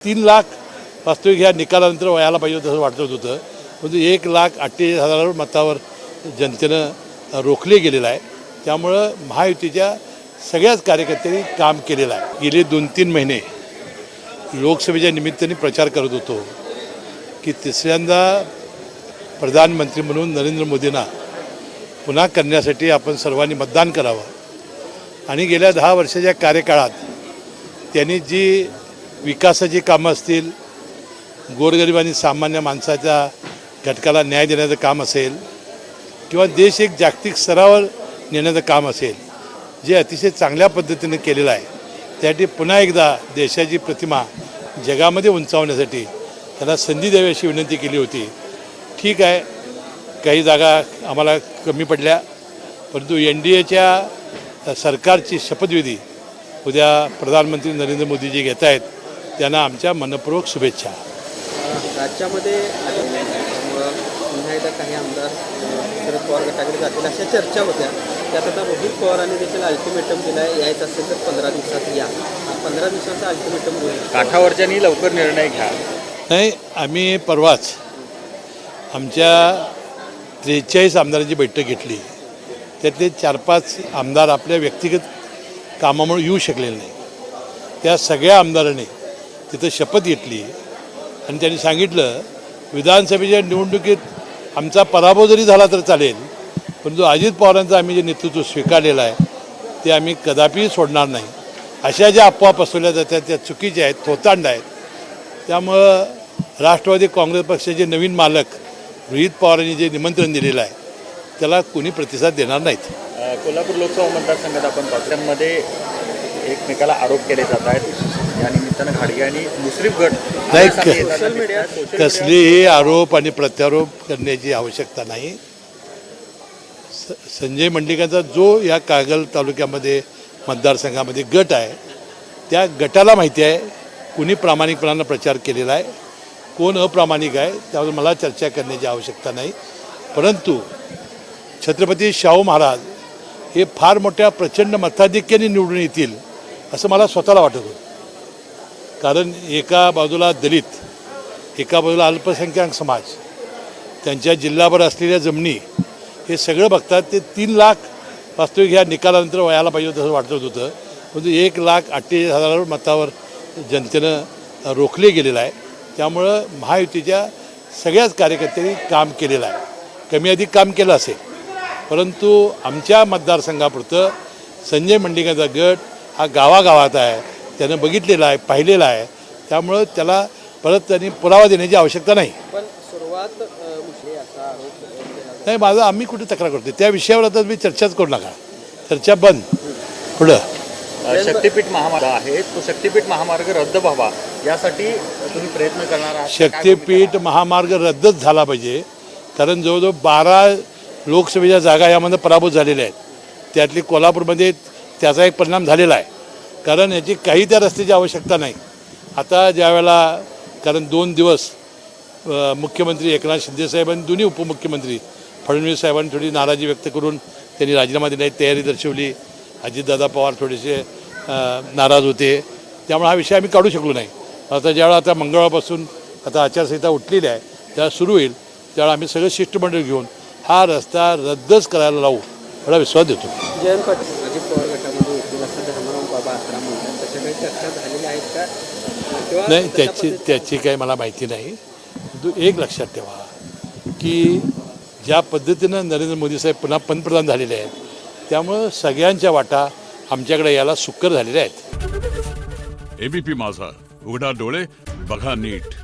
3 लाख वास्तविक ह्या निकालानंतर व्हायला पाहिजे तसं वाटत होतं, परंतु 1,48,000 मतावर जनतेनं रोखले गेलेलं आहे. त्यामुळं महायुतीच्या सगळ्याच कार्यकर्त्यांनी काम केलेलं आहे. गेले 2-3 महिने लोकसभेच्या निमित्ताने प्रचार करत होतो की तिसऱ्यांदा प्रधानमंत्री म्हणून नरेंद्र मोदींना पुन्हा करण्यासाठी आपण सर्वांनी मतदान करावं आणि गेल्या 10 वर्षाच्या कार्यकाळात त्यांनी जी विकासाची कामं असतील, गोरगरीब आणि सामान्य माणसाच्या घटकाला न्याय देण्याचं काम असेल किंवा देश एक जागतिक स्तरावर नेण्याचं काम असेल, जे अतिशय चांगल्या पद्धतीने केलेलं आहे, त्यासाठी पुन्हा एकदा देशाची प्रतिमा जगामध्ये उंचावण्यासाठी त्यांना संधी द्यावी अशी विनंती केली होती. ठीक आहे, काही जागा आम्हाला कमी पडल्या, परंतु NDAच्या सरकारची शपथविधी उद्या प्रधानमंत्री नरेंद्र मोदीजी घेत आहेत, त्यांना आमच्या मनपूर्वक शुभेच्छा. राज्यामध्ये पुन्हा एकदा काही आमदार शरद पवार गटाकडे जातील अशा चर्चा होत्या. त्यात आता रोहित पवारांनी देखील अल्टिमेटम दिला आहे, यायचं असेल तर 15 दिवसात या. 15 दिवसाचा अल्टिमेटम होईल. काठावरच्यांनी लवकर निर्णय घ्या. नाही, आम्ही परवाच आमच्या 43 आमदारांची बैठक घेतली. त्यातले 4-5 आमदार आपल्या व्यक्तिगत कामामुळे येऊ शकलेले नाही. त्या सगळ्या आमदारांनी तिथं शपथ घेतली आणि त्यांनी सांगितलं, विधानसभेच्या निवडणुकीत आमचा पराभव जरी झाला तर चालेल, परंतु अजित पवारांचं आम्ही जे नेतृत्व स्वीकारलेलं आहे ते आम्ही कदापि सोडणार नाही. अशा ज्या अफवा पसरवल्या जातात त्या चुकीच्या आहेत, थोतांड आहेत. त्यामुळं राष्ट्रवादी काँग्रेस पक्षाचे नवीन मालक रोहित पवारांनी जे निमंत्रण दिलेलं आहे त्याला कोणी प्रतिसाद देणार नाहीत. कोल्हापूर लोकसभा मतदारसंघात आपण पावसाळ्यामध्ये एकमेकाला आरोप केले जात आहेत. या निमित्तानं घाडगे आणि मुश्रीफ गट सोशल मीडिया कसलेही आरोप आणि प्रत्यारोप करण्याची आवश्यकता नाही. संजय मंडलिकांचा जो या कागल तालुक्यामध्ये मतदारसंघामध्ये गट आहे त्या गटाला माहिती आहे कुणी प्रामाणिकपणानं प्रचार केलेला आहे, कोण अप्रामाणिक आहे, त्यावर मला चर्चा करण्याची आवश्यकता नाही. परंतु छत्रपती शाहू महाराज हे फार मोठ्या प्रचंड मताधिक्याने निवडून येतील असं मला स्वतःला वाटत होतं. कारण एका बाजूला दलित, एका बाजूला अल्पसंख्याक समाज, त्यांच्या जिल्हाभर असलेल्या जमिनी, हे सगळं बघतात. ते 3 लाख वास्तविक ह्या निकालानंतर व्हायला पाहिजे तसं वाटत होतं, परंतु 1,48,000 मतावर जनतेनं रोखले गेलेलं आहे. त्यामुळं महायुतीच्या सगळ्याच कार्यकर्त्यांनी काम केलेलं आहे. कमी अधिक काम केलं असेल, परंतु आमच्या मतदारसंघापुरतं संजय मंडलिकांचा गट हा गावागावात आहे, त्यानं बघितलेला आहे, पाहिलेला आहे. त्यामुळं त्याला परत त्यांनी पुरावा देण्याची आवश्यकता नाही. पण सुरुवात असा आरोप नाही, माझं आम्ही कुठे तक्रार करतो त्या विषयावर आता मी चर्चाच करू नका. चर्चा बंद. पुढं शक्तीपीठ महामार्ग आहे, तो शक्तीपीठ महामार्ग रद्द व्हावा यासाठी तुम्ही प्रयत्न करणार आहात. शक्तीपीठ महामार्ग रद्दच झाला पाहिजे. कारण जवळजवळ 12 लोकसभेच्या जागा यामध्ये पराभूत झालेल्या आहेत. त्यातली कोल्हापूरमध्ये त्याचा एक परिणाम झालेला आहे. कारण याची काही त्या रस्त्याची आवश्यकता नाही. आता ज्यावेळेला कारण 2 दिवस मुख्यमंत्री एकनाथ शिंदेसाहेब आणि दोन्ही उपमुख्यमंत्री फडणवीस साहेबांनी थोडी नाराजी व्यक्त करून त्यांनी राजीनामा देण्याची तयारी दर्शवली. अजितदादा पवार थोडेसे नाराज होते, त्यामुळे हा विषय आम्ही काढू शकलो नाही. आता ज्यावेळा आता मंगळवारपासून आता आचारसंहिता उठलेली आहे, त्यावेळा सुरू होईल, त्यावेळा आम्ही सगळं शिष्टमंडळ घेऊन हा रस्ता रद्दच करायला लावू एवढा विश्वास देतो. जयंत पाटील अजित पवार गटामध्ये येतील असं धर्मराव बाबा आसरा म्हणतात, तशा काही चर्चा झालेल्या आहेत का? नाही, त्याची काही मला माहिती नाही. तू एक लक्षात ठेवा की ज्या पद्धतीनं नरेंद्र मोदी साहेब पुन्हा पंतप्रधान झालेले आहेत, त्यामुळं सगळ्यांच्या वाटा आमच्याकडे यायला सुकर झालेल्या आहेत. ABP माझा, उघडा डोळे बघा नीट.